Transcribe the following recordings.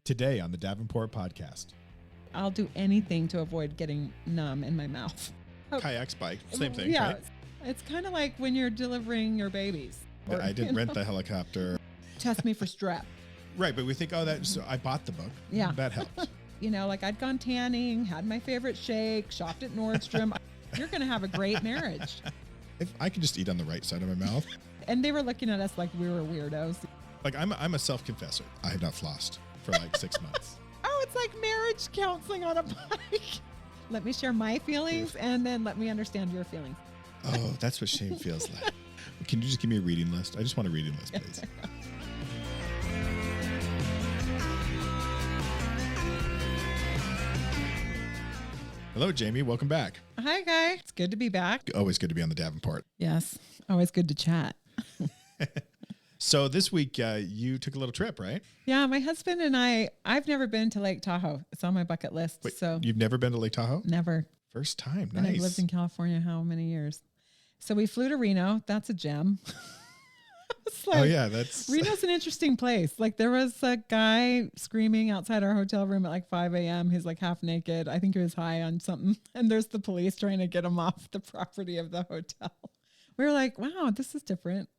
Today on the Davenport Podcast. I'll do anything to avoid getting numb in my mouth. Kayaks, bike, same thing, yeah, right? It's kind of like when you're delivering your babies. Or, I did rent the helicopter. Test me for strep. Right, but we think, so I bought the book. Yeah. That helps. Like I'd gone tanning, had my favorite shake, shopped at Nordstrom. You're going to have a great marriage. If I can just eat on the right side of my mouth. And they were looking at us like we were weirdos. Like I'm a self-confessor. I have not flossed for like 6 months. Oh, it's like marriage counseling on a bike. Let me share my feelings and then let me understand your feelings. Oh, that's what shame feels like. Can you just give me a reading list? I just want a reading list, please. Hello, Jamie. Welcome back. Hi, Guy. It's good to be back. Always good to be on the Davenport. Yes. Always good to chat. So this week, you took a little trip, right? Yeah, my husband and I've never been to Lake Tahoe. It's on my bucket list. Wait, so you've never been to Lake Tahoe? Never. First time. Nice. And I've lived in California how many years? So we flew to Reno. That's a gem. That's... Reno's an interesting place. Like there was a guy screaming outside our hotel room at like 5 a.m. He's like half naked. I think he was high on something. And there's the police trying to get him off the property of the hotel. We were like, wow, this is different.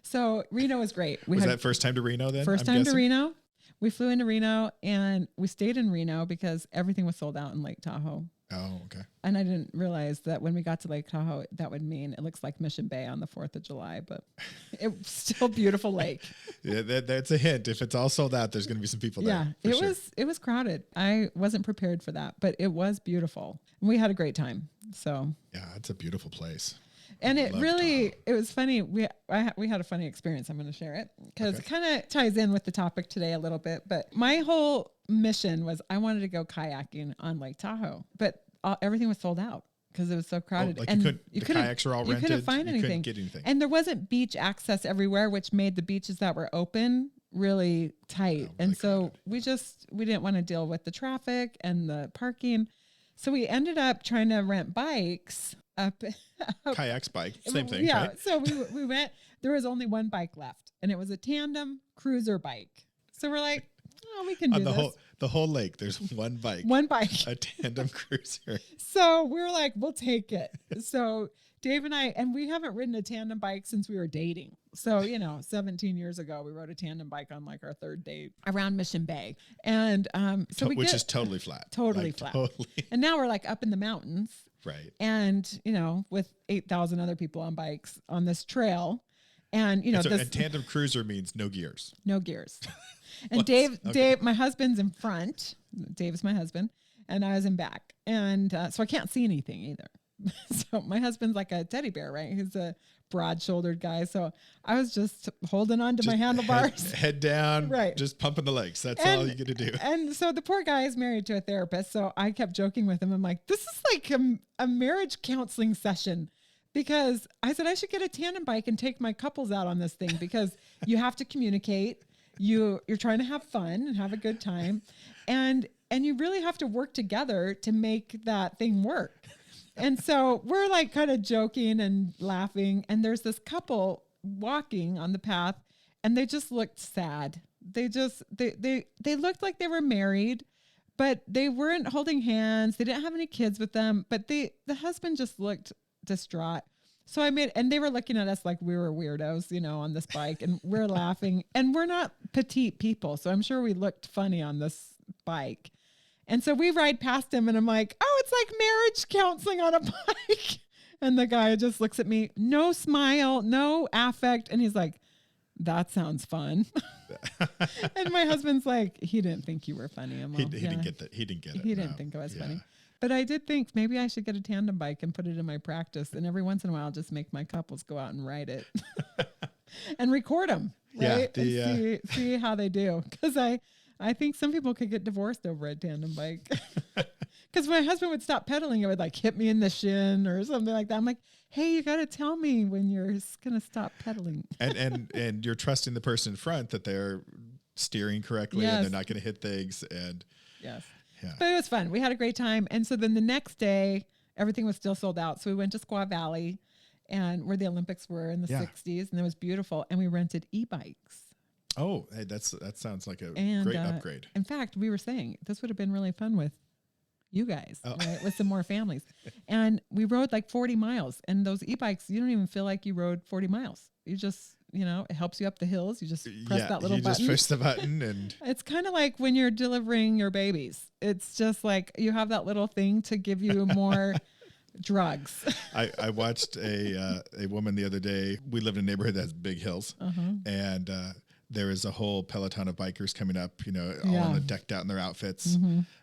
So Reno was great. Was that first time to Reno then? First time to Reno. We flew into Reno and we stayed in Reno because everything was sold out in Lake Tahoe. Oh, okay. And I didn't realize that when we got to Lake Tahoe, that would mean it looks like Mission Bay on the 4th of July, but it's still a beautiful lake. Yeah, that's a hint. If it's all sold out, there's going to be some people there. Yeah, it was crowded. I wasn't prepared for that, but it was beautiful. We had a great time. So yeah, it's a beautiful place. And it was funny. We had a funny experience. I'm going to share it because it kind of ties in with the topic today a little bit. But my whole mission was I wanted to go kayaking on Lake Tahoe, but everything was sold out because it was so crowded. The kayaks are all rented. You couldn't find anything. Couldn't get anything. And there wasn't beach access everywhere, which made the beaches that were open really tight. And so we didn't want to deal with the traffic and the parking. So we ended up trying to rent bikes up. Kayaks, bike, same thing. Yeah. Right? So we went, there was only one bike left and it was a tandem cruiser bike. So we're like, oh, we can do this. The whole lake, there's one bike. One bike. A tandem cruiser. So we were like, we'll take it. So Dave and we haven't ridden a tandem bike since we were dating. So, 17 years ago, we rode a tandem bike on like our third date around Mission Bay. And which is totally flat. Totally flat. Totally. And now we're like up in the mountains. Right. And, with 8,000 other people on bikes on this trail. And, a tandem cruiser means no gears. No gears. And Dave, my husband's in front. Dave's my husband. And I was in back. And so I can't see anything either. So my husband's like a teddy bear, right? He's a broad-shouldered guy. So I was just holding on to my handlebars. Head down, right? Just pumping the legs. That's all you get to do. And so the poor guy is married to a therapist. So I kept joking with him. I'm like, this is like a marriage counseling session. Because I said I should get a tandem bike and take my couples out on this thing because you have to communicate. You're trying to have fun and have a good time. And you really have to work together to make that thing work. And so we're like kind of joking and laughing. And there's this couple walking on the path and they just looked sad. They looked like they were married, but they weren't holding hands. They didn't have any kids with them, but the husband just looked distraught. So and they were looking at us like we were weirdos, on this bike, and we're laughing, and we're not petite people. So I'm sure we looked funny on this bike. And so we ride past him and I'm like, oh, it's like marriage counseling on a bike. And the guy just looks at me, no smile, no affect. And he's like, that sounds fun. And my husband's like, he didn't think you were funny. He didn't get that. He didn't get it. He didn't think I was funny. But I did think maybe I should get a tandem bike and put it in my practice. And every once in a while, I'll just make my couples go out and ride it and record them. Right? Yeah, see how they do. Because I think some people could get divorced over a tandem bike. Because my husband would stop pedaling, it would like hit me in the shin or something like that. I'm like, hey, you got to tell me when you're going to stop pedaling. and you're trusting the person in front that they're steering correctly and they're not going to hit things. And yes. Yeah. But it was fun. We had a great time. And so then the next day, everything was still sold out. So we went to Squaw Valley and where the Olympics were in the 60s. And it was beautiful. And we rented e-bikes. Oh, hey, that sounds like a And great upgrade. in fact, we were saying this would have been really fun with you guys, right? With some more families. And we rode like 40 miles. And those e-bikes, you don't even feel like you rode 40 miles. You just, it helps you up the hills. You just press that little button. You just push the button and it's kind of like when you're delivering your babies. It's just like you have that little thing to give you more drugs. I watched a woman the other day. We live in a neighborhood that has big hills, and there is a whole peloton of bikers coming up, all decked out in their outfits,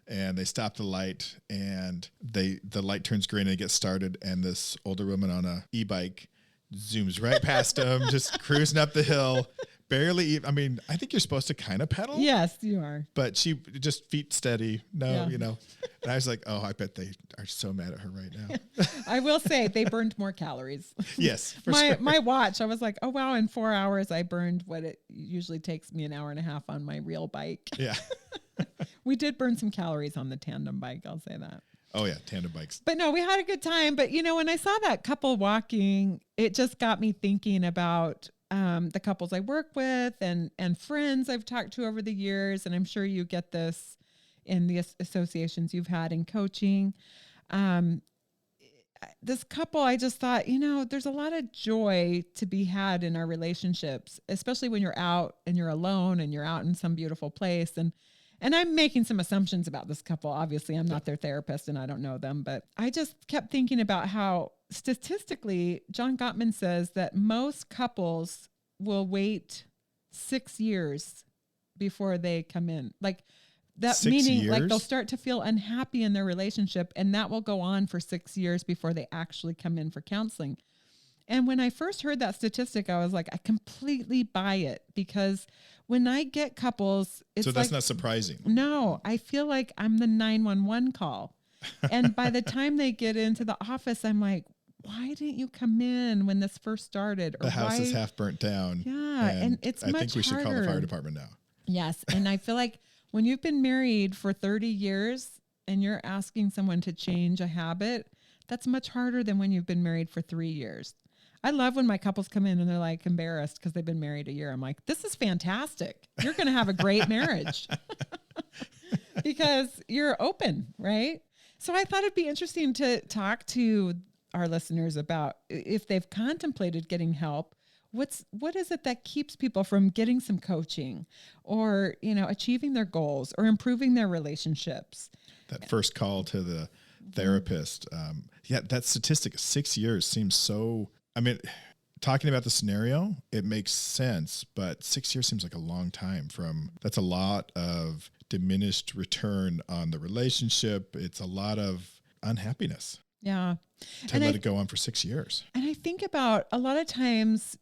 and they stop the light, and the light turns green and they get started, and this older woman on a e-bike zooms right past them, just cruising up the hill. Barely, I mean, I think you're supposed to kind of pedal. Yes, you are. But she just feet steady. And I was like, oh, I bet they are so mad at her right now. I will say they burned more calories. Yes, for sure. My watch, I was like, oh, wow, in 4 hours, I burned what it usually takes me an hour and a half on my real bike. Yeah. We did burn some calories on the tandem bike. I'll say that. Oh, yeah, tandem bikes. But no, we had a good time. But, when I saw that couple walking, it just got me thinking about the couples I work with and friends I've talked to over the years. And I'm sure you get this in the associations you've had in coaching. This couple, I just thought, there's a lot of joy to be had in our relationships, especially when you're out and you're alone and you're out in some beautiful place. And I'm making some assumptions about this couple. Obviously, I'm not their therapist and I don't know them, but I just kept thinking about how statistically, John Gottman says that most couples will wait 6 years before they come in. Like that 6 meaning years? like they'll start to feel unhappy in their relationship, and that will go on for 6 years before they actually come in for counseling. And when I first heard that statistic, I was like, I completely buy it, because when I get couples, it's so that's not surprising. No, I feel like I'm the 911 call. And by the time they get into the office, I'm like, why didn't you come in when this first started? Or the house is half burnt down. Yeah. And it's much harder. I think we should call the fire department now. Yes. And I feel like when you've been married for 30 years and you're asking someone to change a habit, that's much harder than when you've been married for 3 years. I love when my couples come in and they're like embarrassed because they've been married a year. I'm like, this is fantastic. You're going to have a great marriage because you're open, right? So I thought it'd be interesting to talk to our listeners about if they've contemplated getting help. What is it that keeps people from getting some coaching or, achieving their goals or improving their relationships? That first call to the therapist. That statistic of 6 years seems so, talking about the scenario, it makes sense, but 6 years seems like a long time. That's a lot of diminished return on the relationship. It's a lot of unhappiness. Yeah. To let it go on for 6 years. And I think about a lot of times,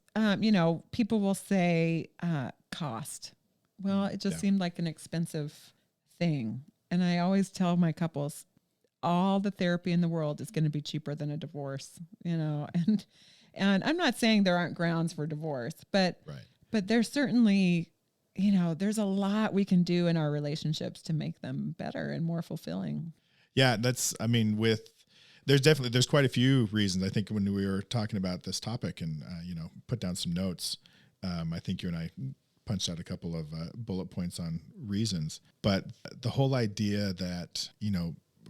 people will say cost. Well, it just seemed like an expensive thing. And I always tell my couples, all the therapy in the world is going to be cheaper than a divorce, and I'm not saying there aren't grounds for divorce, but there's certainly, there's a lot we can do in our relationships to make them better and more fulfilling. Yeah, there's quite a few reasons. I think when we were talking about this topic and, put down some notes, I think you and I punched out a couple of bullet points on reasons, but the whole idea that,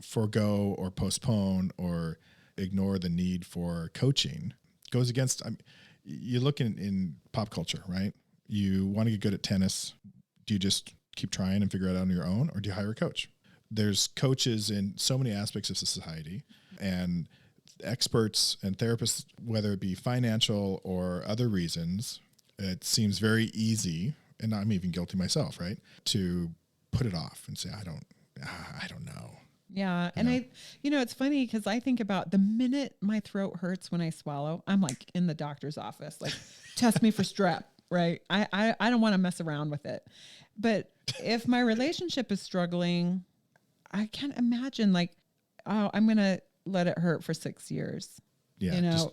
forego or postpone or ignore the need for coaching goes against, you look in pop culture, right? You want to get good at tennis. Do you just keep trying and figure it out on your own, or do you hire a coach? There's coaches in so many aspects of society, and experts and therapists, whether it be financial or other reasons, it seems very easy, and I'm even guilty myself, right, to put it off and say, I don't know. Yeah. And it's funny because I think about the minute my throat hurts when I swallow, I'm like in the doctor's office, like test me for strep, right? I don't want to mess around with it. But if my relationship is struggling, I can't imagine I'm going to let it hurt for 6 years. Yeah.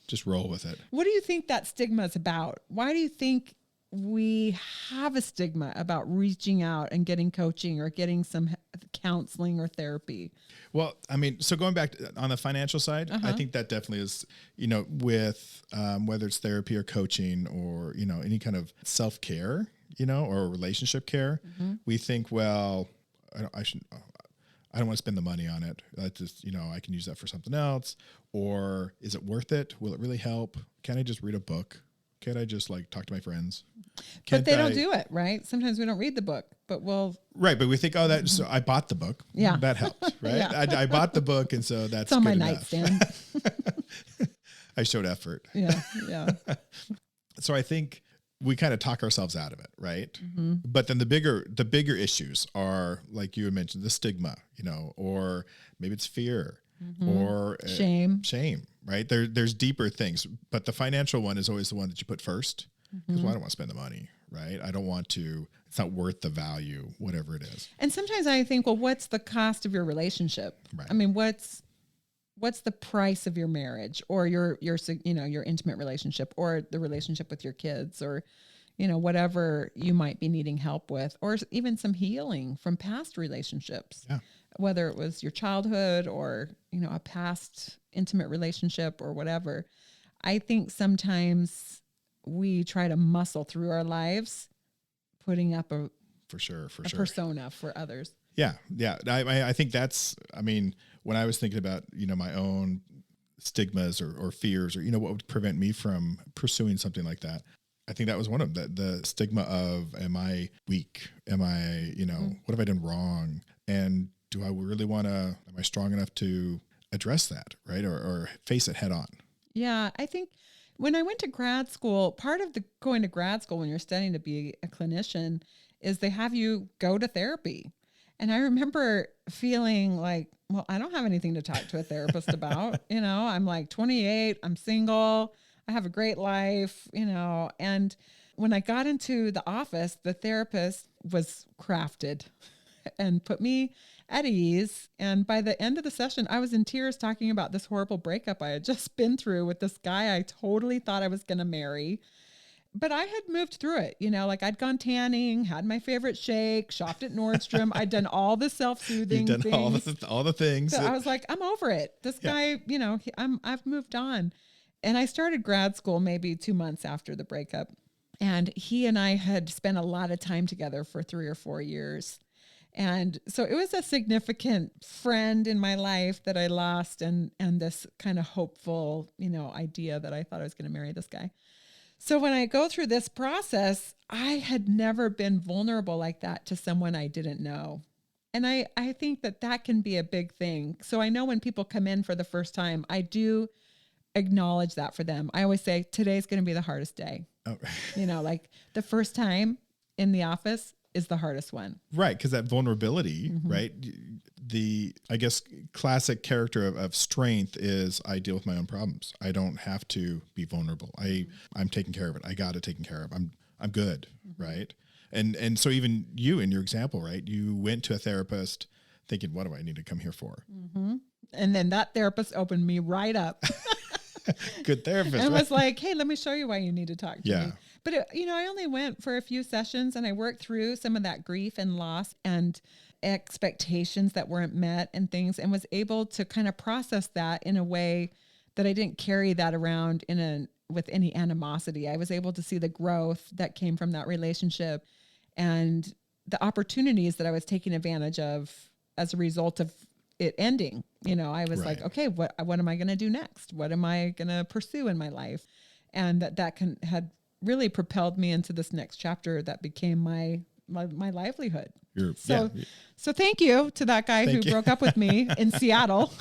Just roll with it. What do you think that stigma is about? Why do you think we have a stigma about reaching out and getting coaching or getting some counseling or therapy? Well, so going back on the financial side, I think that definitely is, with whether it's therapy or coaching or, any kind of self-care, or relationship care, we think, well, I don't want to spend the money on it. That's just, I can use that for something else. Or is it worth it? Will it really help? Can I just read a book? Can't I just talk to my friends? But they don't do it, right? Sometimes we don't read the book, but right. But we think, so I bought the book. Yeah. That helped, right? Yeah. I bought the book. And so that's it's on good my enough. nightstand. I showed effort. Yeah. Yeah. So I think we kind of talk ourselves out of it, right? But then the bigger issues are, like you had mentioned, the stigma, or maybe it's fear or shame, right? There's deeper things, but the financial one is always the one that you put first because I don't want to spend the money, right? I don't want to. It's not worth the value, whatever it is. And sometimes I think, well, what's the cost of your relationship? Right. I mean, what's the price of your marriage or your intimate relationship or the relationship with your kids or, whatever you might be needing help with, or even some healing from past relationships, whether it was your childhood or, a past intimate relationship or whatever. I think sometimes we try to muscle through our lives, putting up a persona for others. Yeah. Yeah. I think that's, when I was thinking about, my own stigmas or fears or, what would prevent me from pursuing something like that, I think that was one of them. The stigma of, am I weak? Am I, what have I done wrong? And do I really am I strong enough to address that, right? Or face it head on? Yeah. I think when I went to grad school, part of going to grad school when you're studying to be a clinician is they have you go to therapy. And I remember feeling like, well, I don't have anything to talk to a therapist about. I'm like 28, I'm single, I have a great life, and when I got into the office, the therapist was crafted and put me at ease. And by the end of the session, I was in tears talking about this horrible breakup I had just been through with this guy I totally thought I was going to marry. But I had moved through it, I'd gone tanning, had my favorite shake, shopped at Nordstrom. I'd done all the self-soothing You've done things. all the things. So I was like, I'm over it. This guy, I've moved on. And I started grad school maybe 2 months after the breakup. And he and I had spent a lot of time together for 3 or 4 years. And so it was a significant friend in my life that I lost and this kind of hopeful, idea that I thought I was going to marry this guy. So when I go through this process, I had never been vulnerable like that to someone I didn't know. And I think that can be a big thing. So I know when people come in for the first time, I do acknowledge that for them. I always say, today's going to be the hardest day. Oh. Like the first time in the office is the hardest one. Right. Because that vulnerability, right? The, I guess, classic character of strength is I deal with my own problems. I don't have to be vulnerable. I'm taking care of it. I got it taken care of. I'm good. Right. And so even you in your example, right? You went to a therapist thinking, what do I need to come here for? And then that therapist opened me right up. Good therapist. And was like, hey, let me show you why you need to talk to me. But, I only went for a few sessions and I worked through some of that grief and loss and expectations that weren't met and things, and was able to kind of process that in a way that I didn't carry that around with any animosity. I was able to see the growth that came from that relationship and the opportunities that I was taking advantage of as a result of it ending. I was like, okay, what am I going to do next? What am I going to pursue in my life? And that had really propelled me into this next chapter that became my livelihood. So thank you to that guy who broke up with me in Seattle.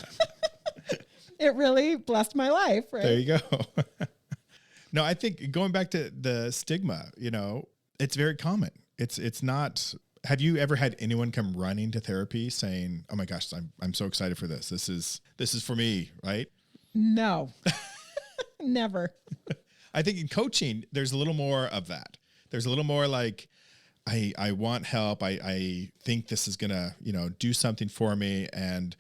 It really blessed my life. Right? There you go. No, I think going back to the stigma, it's very common. It's not. Have you ever had anyone come running to therapy saying, "Oh my gosh, I'm so excited for this. This is for me," right? No, never. I think in coaching, there's a little more of that. There's a little more like, I want help. I think this is gonna, do something for me. And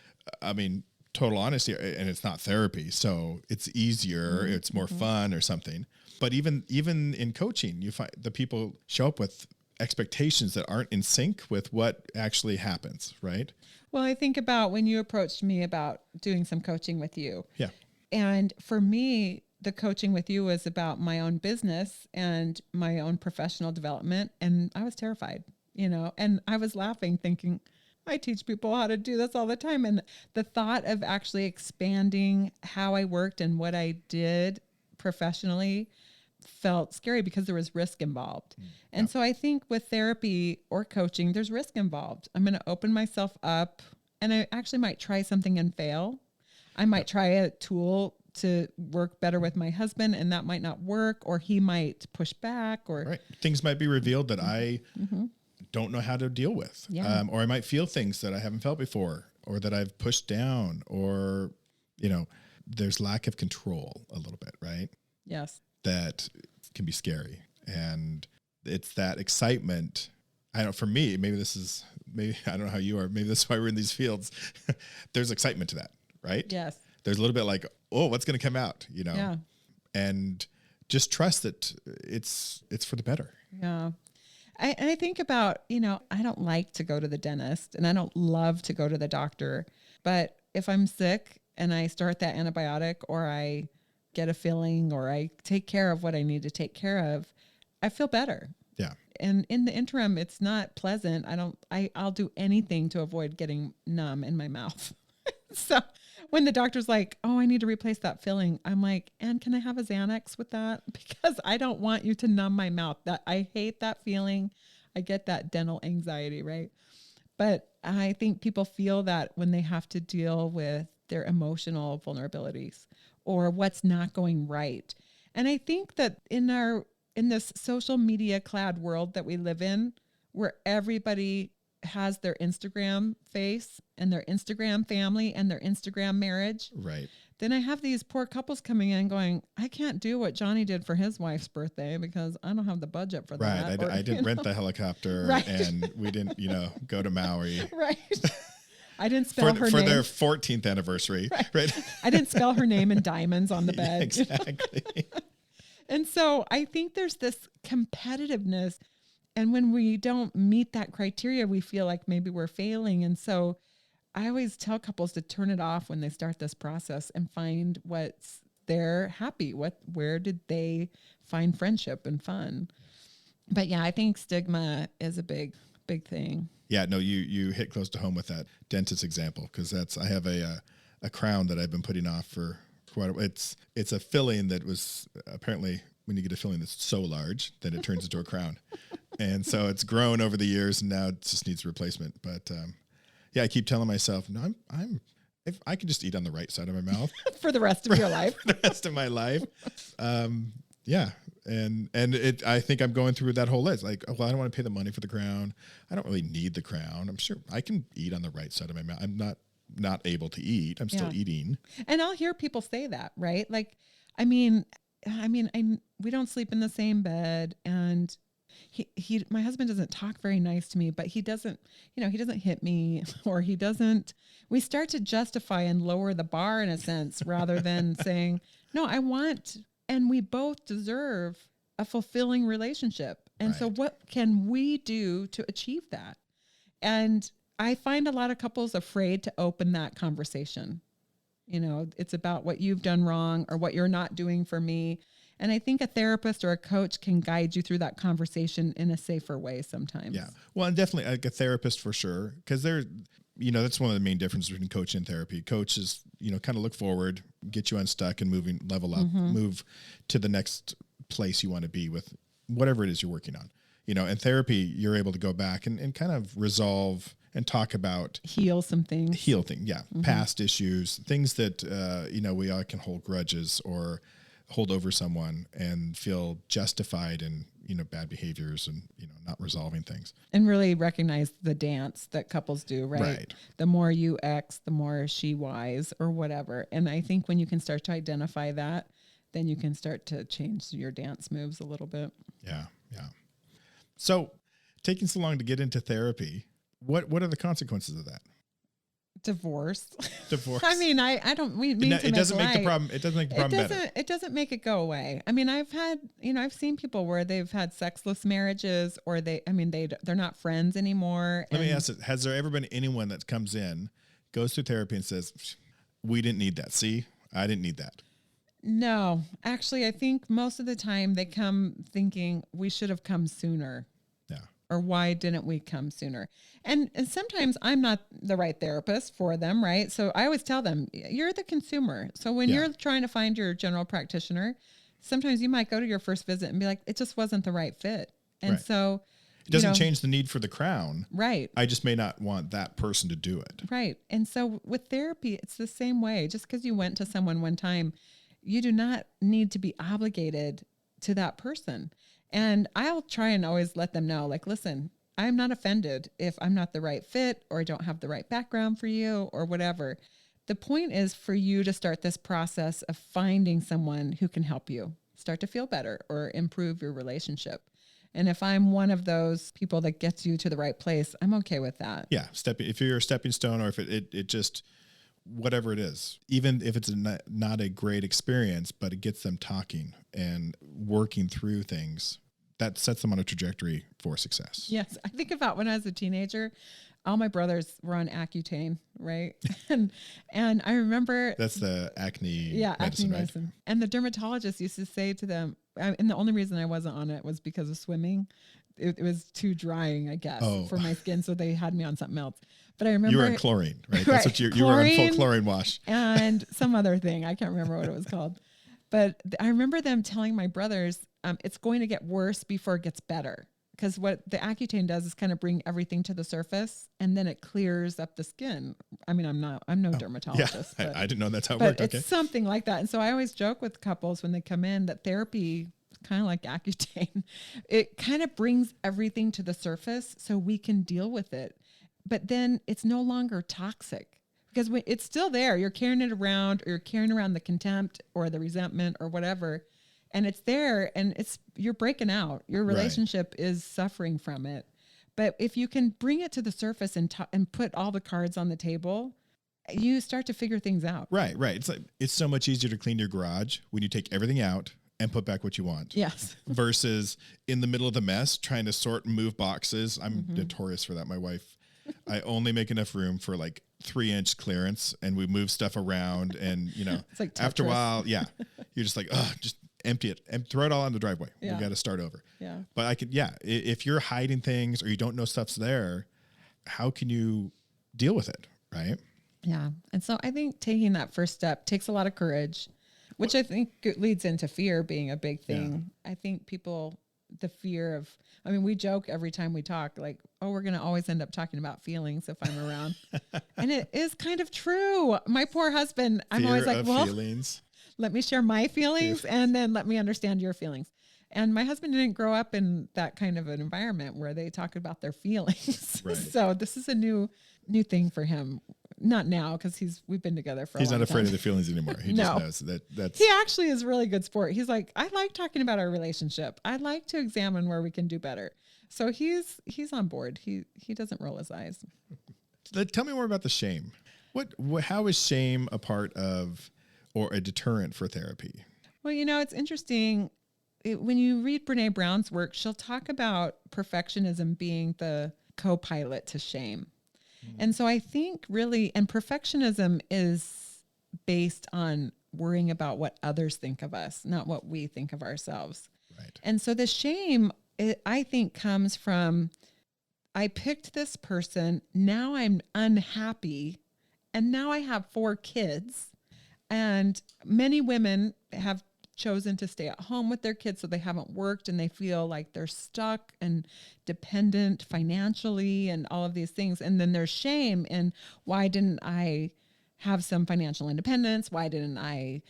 total honesty, and it's not therapy, so it's easier. It's more fun or something. But even in coaching, you find the people show up with expectations that aren't in sync with what actually happens, right? Well, I think about when you approached me about doing some coaching with you. Yeah. And for me, the coaching with you was about my own business and my own professional development. And I was terrified, and I was laughing thinking, I teach people how to do this all the time. And the thought of actually expanding how I worked and what I did professionally felt scary because there was risk involved. And so I think with therapy or coaching, there's risk involved. I'm going to open myself up, and I actually might try something and fail. I might try a tool to work better with my husband, and that might not work, or he might push back, or things might be revealed that I don't know how to deal with, or I might feel things that I haven't felt before, or that I've pushed down, or, there's lack of control a little bit, right? Yes. That can be scary. And it's that excitement. I don't, for me, maybe I don't know how you are. Maybe that's why we're in these fields. There's excitement to that, right? Yes. There's a little bit like, oh, what's going to come out, Yeah. And just trust that it's for the better. Yeah. I think about, I don't like to go to the dentist, and I don't love to go to the doctor, but if I'm sick and I start that antibiotic, or I get a filling, or I take care of what I need to take care of, I feel better. Yeah. And in the interim, it's not pleasant. I'll do anything to avoid getting numb in my mouth. So when the doctor's like, oh, I need to replace that filling, I'm like, and can I have a Xanax with that? Because I don't want you to numb my mouth. I hate that feeling. I get that dental anxiety, right? But I think people feel that when they have to deal with their emotional vulnerabilities or what's not going right. And I think that in this social media clad world that we live in, where everybody has their Instagram face and their Instagram family and their Instagram marriage. Right. Then I have these poor couples coming in going, I can't do what Johnny did for his wife's birthday because I don't have the budget for that. Right. I didn't rent the helicopter, and we didn't, go to Maui. Right. I didn't spell her for name. their 14th anniversary. Right. I didn't spell her name in diamonds on the bed. Exactly. And so I think there's this competitiveness. And when we don't meet that criteria, we feel like maybe we're failing. And so I always tell couples to turn it off when they start this process and find what's they're happy. Where did they find friendship and fun? But yeah, I think stigma is a big thing. Yeah, no, you hit close to home with that dentist example, because I have a crown that I've been putting off for quite a while. It's a filling that was apparently, when you get a filling that's so large, then it turns into a crown. And so it's grown over the years, and now it just needs a replacement. But I keep telling myself, no, if I can just eat on the right side of my mouth for the rest of your life, for the rest of my life. Yeah. And I think I'm going through that whole list. Like, well, I don't want to pay the money for the crown. I don't really need the crown. I'm sure I can eat on the right side of my mouth. I'm not able to eat. I'm still eating. And I'll hear people say that, right? Like, we don't sleep in the same bed, and my husband doesn't talk very nice to me, but he doesn't hit me, or we start to justify and lower the bar in a sense, rather than saying, no, I want, and we both deserve a fulfilling relationship. And so what can we do to achieve that? And I find a lot of couples afraid to open that conversation. It's about what you've done wrong or what you're not doing for me. And I think a therapist or a coach can guide you through that conversation in a safer way sometimes. Yeah. Well, and definitely like a therapist for sure. Because that's one of the main differences between coaching and therapy. Coach is, kind of look forward, get you unstuck and level up, move to the next place you want to be with whatever it is you're working on. In therapy, you're able to go back and kind of resolve and talk about heal things. Yeah. Past issues, things that, we all can hold grudges or hold over someone and feel justified in, bad behaviors and, not resolving things. And really recognize the dance that couples do, right? The more you X, the more she Ys or whatever. And I think when you can start to identify that, then you can start to change your dance moves a little bit. Yeah. Yeah. So taking so long to get into therapy, what are the consequences of that? Divorce. I mean, I don't mean to make it doesn't make the problem. It doesn't make the problem better. It doesn't make it go away. I mean, I've seen people where they've had sexless marriages, or they're not friends anymore. Let me ask it. Has there ever been anyone that comes in, goes through therapy and says, we didn't need that. See, I didn't need that. No, actually, I think most of the time they come thinking we should have come sooner. Yeah. Or why didn't we come sooner? And sometimes I'm not the right therapist for them, right? So I always tell them, you're the consumer. So when you're trying to find your general practitioner, sometimes you might go to your first visit and be like, it just wasn't the right fit. And so it doesn't change the need for the crown. Right. I just may not want that person to do it. Right. And so with therapy, it's the same way. Just because you went to someone one time, you do not need to be obligated to that person. And I'll try and always let them know, like, listen, I'm not offended if I'm not the right fit or I don't have the right background for you or whatever. The point is for you to start this process of finding someone who can help you start to feel better or improve your relationship. And if I'm one of those people that gets you to the right place, I'm okay with that. Yeah. If you're a stepping stone, or if it just, whatever it is, even if it's not a great experience, but it gets them talking and working through things, that sets them on a trajectory for success. Yes. I think about when I was a teenager, all my brothers were on Accutane, right? and I remember that's the acne medicine, acne right? medicine. And the dermatologist used to say to them, and the only reason I wasn't on it was because of swimming. It was too drying, I guess, for my skin. So they had me on something else. But I remember you were on chlorine, right? That's what you were on, full chlorine wash. And some other thing. I can't remember what it was called. But I remember them telling my brothers, it's going to get worse before it gets better. Because what the Accutane does is kind of bring everything to the surface and then it clears up the skin. I mean, I'm no dermatologist. Yeah, but, I didn't know that's how it but worked. It's okay. something like that. And so I always joke with couples when they come in that therapy, kind of like Accutane, it kind of brings everything to the surface so we can deal with it. But then it's no longer toxic because when it's still there. You're carrying it around, or you're carrying around the contempt or the resentment or whatever. And it's there and you're breaking out. Your relationship is suffering from it. But if you can bring it to the surface and put all the cards on the table, you start to figure things out. Right. It's so much easier to clean your garage when you take everything out and put back what you want. Yes. Versus in the middle of the mess, trying to sort and move boxes. I'm notorious for that. My wife, I only make enough room for like 3-inch clearance and we move stuff around and, it's like after a while, you're just like, just empty it and throw it all on the driveway. Yeah. We got to start over. Yeah. But if you're hiding things or you don't know stuff's there, how can you deal with it? Right. Yeah. And so I think taking that first step takes a lot of courage, which I think leads into fear being a big thing. Yeah. I think the fear of, we joke every time we talk, like, oh, we're going to always end up talking about feelings if I'm around. And it is kind of true. My poor husband, I'm always like, well, feelings. Let me share my feelings and then let me understand your feelings. And my husband didn't grow up in that kind of an environment where they talk about their feelings. Right. So this is a new thing for him. Not now, because we've been together for a long time. He's not afraid of the feelings anymore. He just knows that's... He actually is really good sport. He's like, I like talking about our relationship. I'd like to examine where we can do better. So he's on board. He doesn't roll his eyes. Tell me more about the shame. How is shame a part of or a deterrent for therapy? Well, it's interesting. When you read Brene Brown's work, she'll talk about perfectionism being the co-pilot to shame. And so I think really, and perfectionism is based on worrying about what others think of us, not what we think of ourselves. Right. And so the shame, I think, comes from, I picked this person, now I'm unhappy, and now I have 4 kids. And many women have chosen to stay at home with their kids, so they haven't worked and they feel like they're stuck and dependent financially and all of these things. And then there's shame in, why didn't I have some financial independence? Why didn't I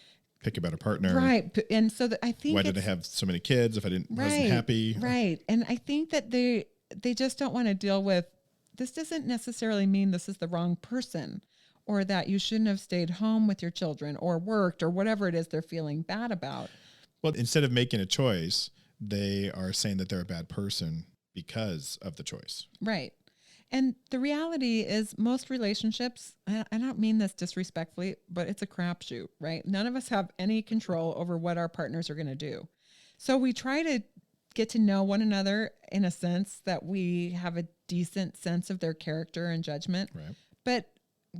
pick a better partner? Right. And so I think, why did I have so many kids if I wasn't happy? Right. And I think that they just don't want to deal with, this doesn't necessarily mean this is the wrong person, or that you shouldn't have stayed home with your children or worked or whatever it is they're feeling bad about. Well, instead of making a choice, they are saying that they're a bad person because of the choice. Right. And the reality is most relationships, I don't mean this disrespectfully, but it's a crapshoot, right? None of us have any control over what our partners are going to do. So we try to get to know one another in a sense that we have a decent sense of their character and judgment. Right. But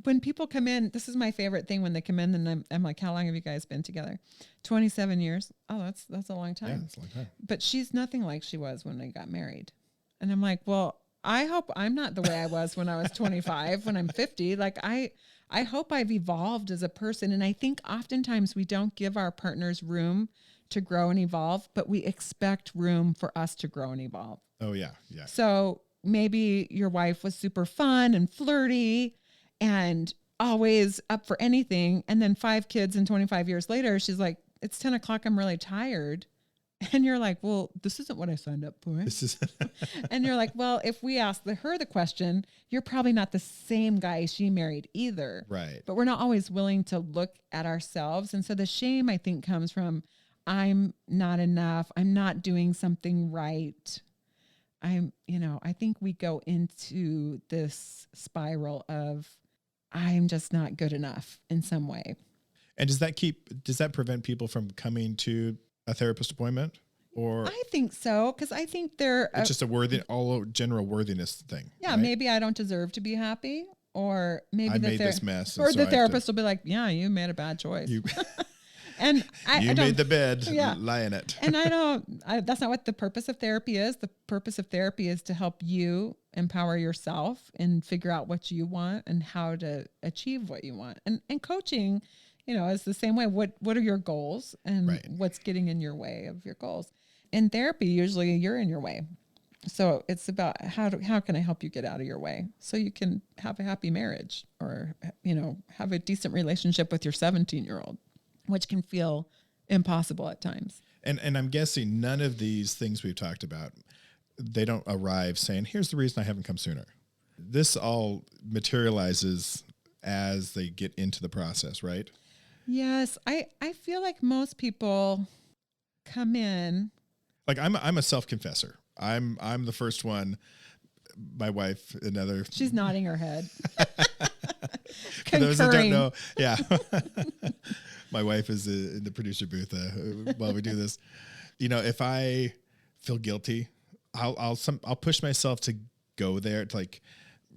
when people come in, this is my favorite thing when they come in and I'm like, how long have you guys been together? 27 years. Oh, that's a long time. Yeah, that's a long time. But she's nothing like she was when they got married. And I'm like, well, I hope I'm not the way I was when I was 25, when I'm 50. Like I hope I've evolved as a person. And I think oftentimes we don't give our partners room to grow and evolve, but we expect room for us to grow and evolve. Oh yeah. Yeah. So maybe your wife was super fun and flirty and always up for anything. And then 5 kids and 25 years later, she's like, it's 10 o'clock. I'm really tired. And you're like, well, this isn't what I signed up for. This is, and you're like, well, if we ask her the question, you're probably not the same guy she married either. right. But we're not always willing to look at ourselves. And so the shame, I think, comes from, I'm not enough. I'm not doing something right. I think we go into this spiral of, I'm just not good enough in some way. And does that prevent people from coming to a therapist appointment? Or I think so, because I think it's just a general worthiness thing. Yeah, right? maybe I don't deserve to be happy, or maybe I made this mess. or so the therapist will be like, yeah, you made a bad choice. And you made the bed, lie in it. And that's not what the purpose of therapy is. The purpose of therapy is to help you empower yourself and figure out what you want and how to achieve what you want. And coaching, is the same way. What are your goals and right. what's getting in your way of your goals? In therapy, usually you're in your way. So it's about how can I help you get out of your way so you can have a happy marriage or, have a decent relationship with your 17-year-old, which can feel impossible at times. And I'm guessing none of these things we've talked about, they don't arrive saying, here's the reason I haven't come sooner. This all materializes as they get into the process, right? Yes. I feel like most people come in. Like I'm a self-confessor. I'm the first one. My wife, another. She's nodding her head. For those that don't know, yeah. My wife is in the producer booth while we do this. If I feel guilty, I'll push myself to go there to like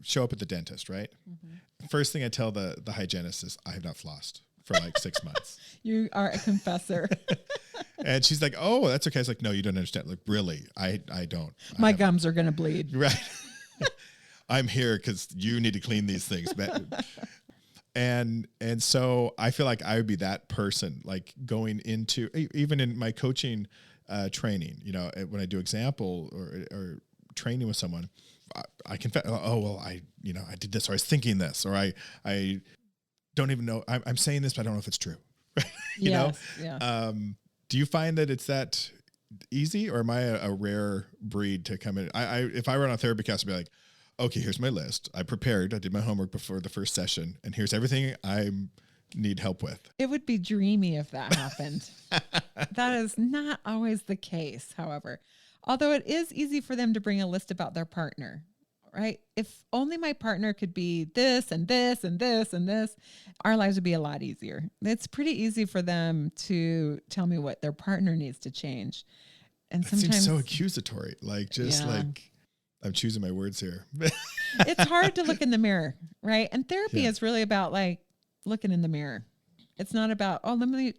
show up at the dentist, right? Mm-hmm. First thing I tell the hygienist is I have not flossed for like 6 months. You are a confessor. And she's like, oh, that's okay. I was like, no, you don't understand. Like, really? I don't. My gums are going to bleed. Right. I'm here because you need to clean these things. And so I feel like I would be that person, like going into, even in my coaching training, when I do example or training with someone, I confess, oh, well, I did this, or I was thinking this, or I don't even know, I'm saying this, but I don't know if it's true. Yes, yeah. Do you find that it's that easy, or am I a rare breed to come in? If I were on a therapy cast, I'd be like, okay, here's my list. I prepared. I did my homework before the first session, and here's everything I need help with. It would be dreamy if that happened. That is not always the case, however. Although it is easy for them to bring a list about their partner, right? If only my partner could be this and this and this and this, our lives would be a lot easier. It's pretty easy for them to tell me what their partner needs to change. And it sometimes seems so accusatory, like like I'm choosing my words here. It's hard to look in the mirror, right? And therapy is really about like looking in the mirror. It's not about,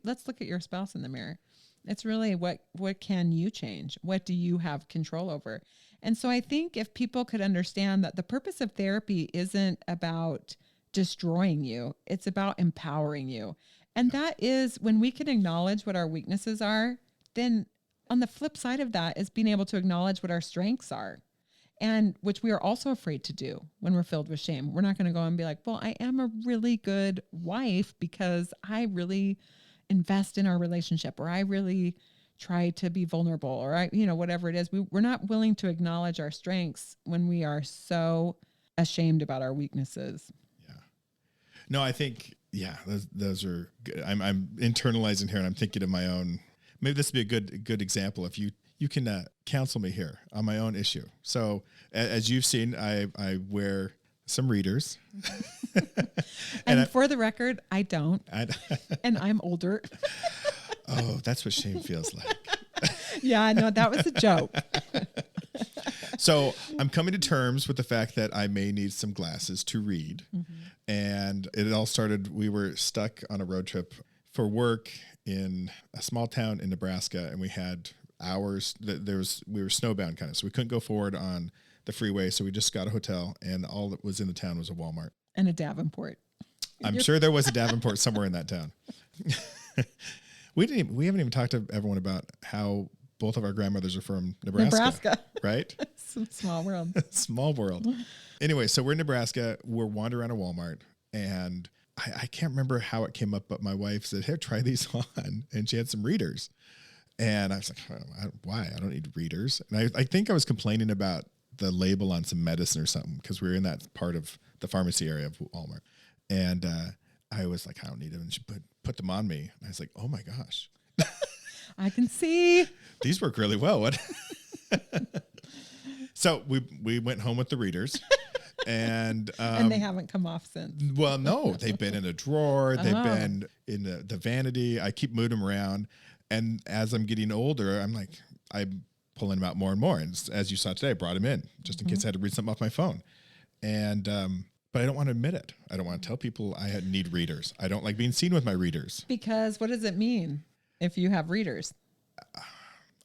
let's look at your spouse in the mirror. It's really what can you change? What do you have control over? And so I think if people could understand that the purpose of therapy isn't about destroying you, it's about empowering you. And that is when we can acknowledge what our weaknesses are, then on the flip side of that is being able to acknowledge what our strengths are. And which we are also afraid to do when we're filled with shame. We're not going to go and be like, well, I am a really good wife because I really invest in our relationship, or I really try to be vulnerable, or whatever it is. We're not willing to acknowledge our strengths when we are so ashamed about our weaknesses. Yeah. No, I think, those are good. I'm internalizing here, and I'm thinking of my own. Maybe this would be a good example. If you can counsel me here on my own issue. So as you've seen, I wear some readers. and for the record, I don't. And I'm older. Oh, that's what shame feels like. Yeah, no, that was a joke. So I'm coming to terms with the fact that I may need some glasses to read. And it all started, we were stuck on a road trip for work in a small town in Nebraska, and we had hours we were snowbound kind of, so we couldn't go forward on the freeway. So we just got a hotel, and all that was in the town was a Walmart and a Davenport. I'm sure there was a Davenport somewhere in that town. We haven't even talked to everyone about how both of our grandmothers are from Nebraska. Right? Small world. Small world. Anyway, so we're in Nebraska. We're wandering around a Walmart, and I can't remember how it came up, but my wife said, "Here, try these on," and she had some readers, and I was like, "Why? I don't need readers." And I think I was complaining about the label on some medicine or something, because we were in that part of the pharmacy area of Walmart, and I was like, "I don't need them," and she put them on me, and I was like, "Oh my gosh." I can see. These work really well. What? So we went home with the readers, and they haven't come off since. Well, no, they've been in a drawer. They've been in the vanity. I keep moving them around, and as I'm getting older, I'm pulling them out more and more. And as you saw today, I brought them in just in case I had to read something off my phone. And but I don't want to admit it. I don't want to tell people I need readers. I don't like being seen with my readers. Because what does it mean if you have readers?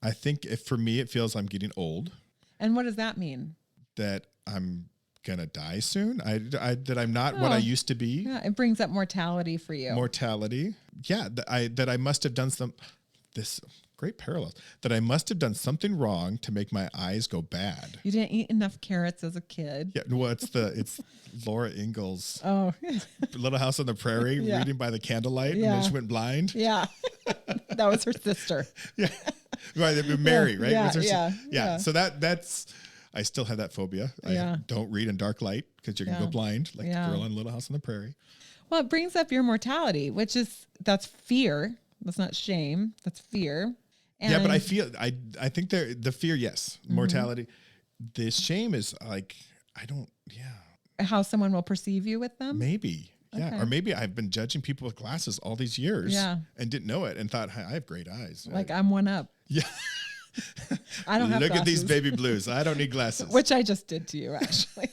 I think for me, it feels I'm getting old. And what does that mean? That I'm gonna die soon. That I'm not what I used to be. Yeah, it brings up mortality for you. Mortality. Yeah, that I must have done this great parallels, that I must have done something wrong to make my eyes go bad. You didn't eat enough carrots as a kid. Yeah, well, it's Laura Ingalls. Oh, Little House on the Prairie, reading by the candlelight, and then she went blind. Yeah, that was her sister. Yeah, right. Mary, right? Yeah. So that's. I still have that phobia. I don't read in dark light because you're gonna go blind, like the girl in Little House on the Prairie. Well, it brings up your mortality, that's fear. That's not shame. That's fear. And but I think the fear, yes, mortality. The shame is like, how someone will perceive you with them. Maybe. Yeah. Okay. Or maybe I've been judging people with glasses all these years and didn't know it and thought, I have great eyes. Like I'm one up. Yeah. I don't have Look glasses. at these baby blues. I don't need glasses. Which I just did to you, actually.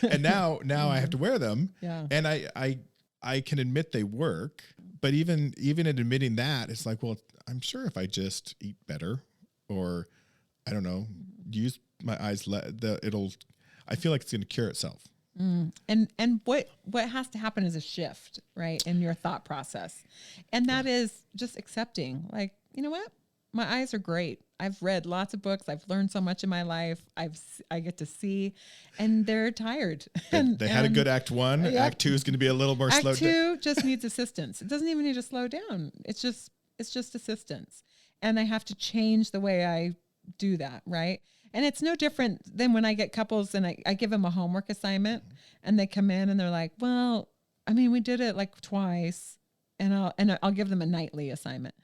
and now I have to wear them. Yeah. And I can admit they work, but even in admitting that, it's like, well, I'm sure if I just eat better, or I don't know, use my eyes, I feel like it's going to cure itself. And what has to happen is a shift, right, in your thought process. And that is just accepting, like, you know what? My eyes are great. I've read lots of books. I've learned so much in my life. I get to see, and they're tired. They had a good act 1. Yep. Act 2 is going to be a little more slow. Act 2 just needs assistance. It doesn't even need to slow down. It's just assistance. And I have to change the way I do that, right? And it's no different than when I get couples and I give them a homework assignment and they come in and they're like, well, I mean, we did it like twice, and I'll give them a nightly assignment.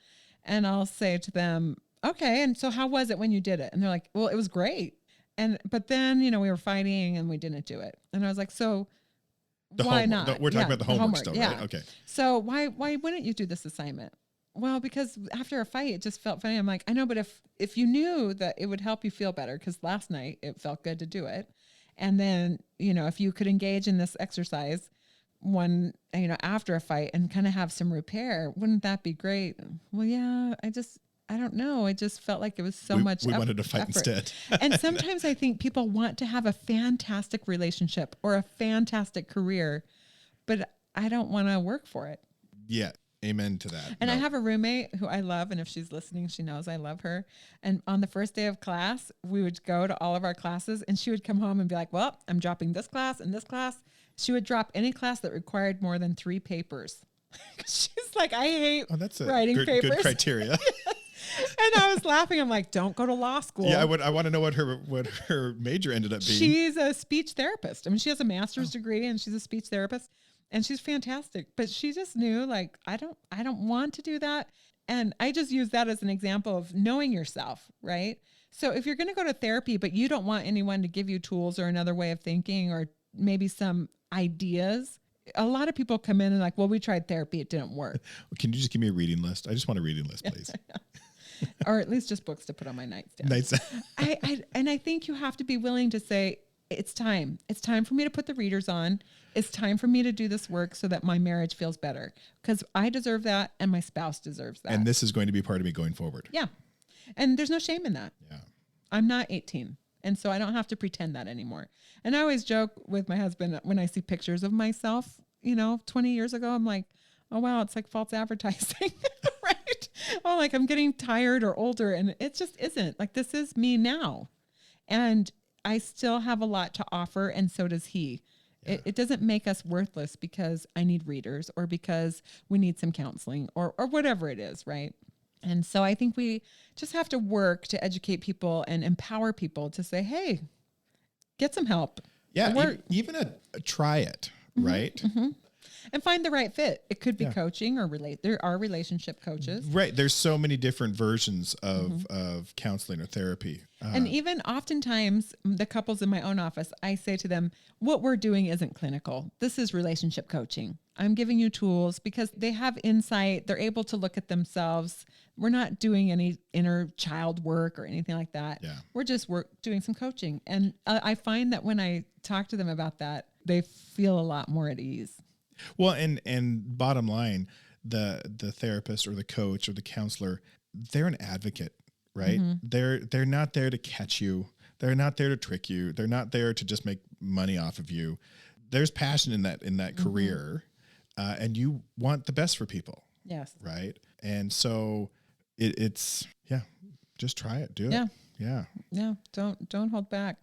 And I'll say to them, okay, and so how was it when you did it? And they're like, well, it was great. But then, we were fighting and we didn't do it. And I was like, so why not? We're talking about the homework still, right? Yeah. Okay. So why wouldn't you do this assignment? Well, because after a fight, it just felt funny. I'm like, I know, but if you knew that it would help you feel better, because last night it felt good to do it. And then, if you could engage in this exercise after a fight and kind of have some repair, wouldn't that be great? Well, yeah, I don't know. It just felt like it was so much We wanted to fight effort. instead. And sometimes I think people want to have a fantastic relationship or a fantastic career, but I don't want to work for it. Yeah. Amen to that. And I have a roommate who I love, and if she's listening, she knows I love her. And on the first day of class, we would go to all of our classes, and she would come home and be like, well, I'm dropping this class and this class. She would drop any class that required more than 3 papers. She's like, I hate writing papers. Good criteria. And I was laughing. I'm like, don't go to law school. Yeah, I want to know what her major ended up being. She's a speech therapist. I mean, she has a master's degree, and she's a speech therapist. And she's fantastic, but she just knew, like, I don't want to do that. And I just use that as an example of knowing yourself, right? So if you're going to go to therapy, but you don't want anyone to give you tools or another way of thinking or maybe some ideas, a lot of people come in and like, well, we tried therapy. It didn't work. Can you just give me a reading list? I just want a reading list, please. or at least just books to put on my nightstand. Nice. I think you have to be willing to say, it's time. It's time for me to put the readers on. It's time for me to do this work so that my marriage feels better, because I deserve that and my spouse deserves that. And this is going to be part of me going forward. Yeah. And there's no shame in that. Yeah. I'm not 18. And so I don't have to pretend that anymore. And I always joke with my husband when I see pictures of myself, 20 years ago, I'm like, oh, wow, it's like false advertising, right? Oh, like I'm getting tired or older, and it just isn't. Like, this is me now. And I still have a lot to offer, and so does he. Yeah. It doesn't make us worthless because I need readers or because we need some counseling or whatever it is, right? And so I think we just have to work to educate people and empower people to say, hey, get some help. Yeah, even try it, right? Mm-hmm. And find the right fit. It could be coaching or there are relationship coaches. Right. There's so many different versions of counseling or therapy. And even oftentimes the couples in my own office, I say to them, what we're doing isn't clinical. This is relationship coaching. I'm giving you tools because they have insight. They're able to look at themselves. We're not doing any inner child work or anything like that. Yeah. We're just doing some coaching. And I find that when I talk to them about that, they feel a lot more at ease. Well, and bottom line, the therapist or the coach or the counselor, they're an advocate, right? Mm-hmm. They're not there to catch you. They're not there to trick you. They're not there to just make money off of you. There's passion in that career, and you want the best for people. Yes. Right. And so it's just try it. Do it. Yeah. Don't hold back.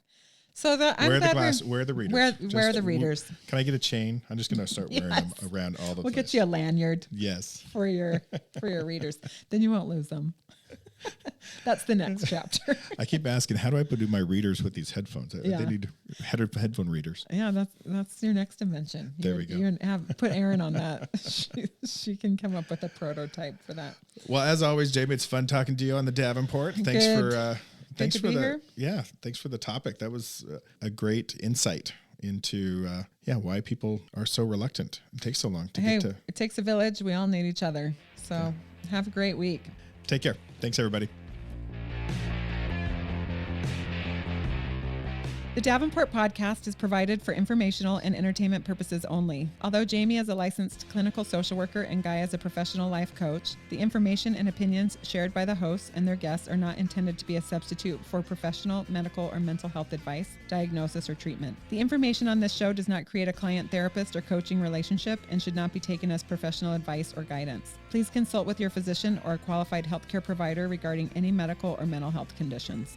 So where are the readers? Where are the readers? Can I get a chain? I'm just going to start wearing them around all the place. We'll get you a lanyard. Yes. For your readers. Then you won't lose them. That's the next chapter. I keep asking, how do I do my readers with these headphones? They need headphone readers. Yeah, that's your next invention. There we go. You put Erin on that. She can come up with a prototype for that. Well, as always, Jamie, it's fun talking to you on the Davenport. Thanks for the topic. That was a great insight into why people are so reluctant. It takes so long to get to. It takes a village. We all need each other. So have a great week. Take care. Thanks, everybody. The Davenport podcast is provided for informational and entertainment purposes only. Although Jamie is a licensed clinical social worker and Guy is a professional life coach, the information and opinions shared by the hosts and their guests are not intended to be a substitute for professional, medical, or mental health advice, diagnosis, or treatment. The information on this show does not create a client-therapist or coaching relationship and should not be taken as professional advice or guidance. Please consult with your physician or a qualified healthcare provider regarding any medical or mental health conditions.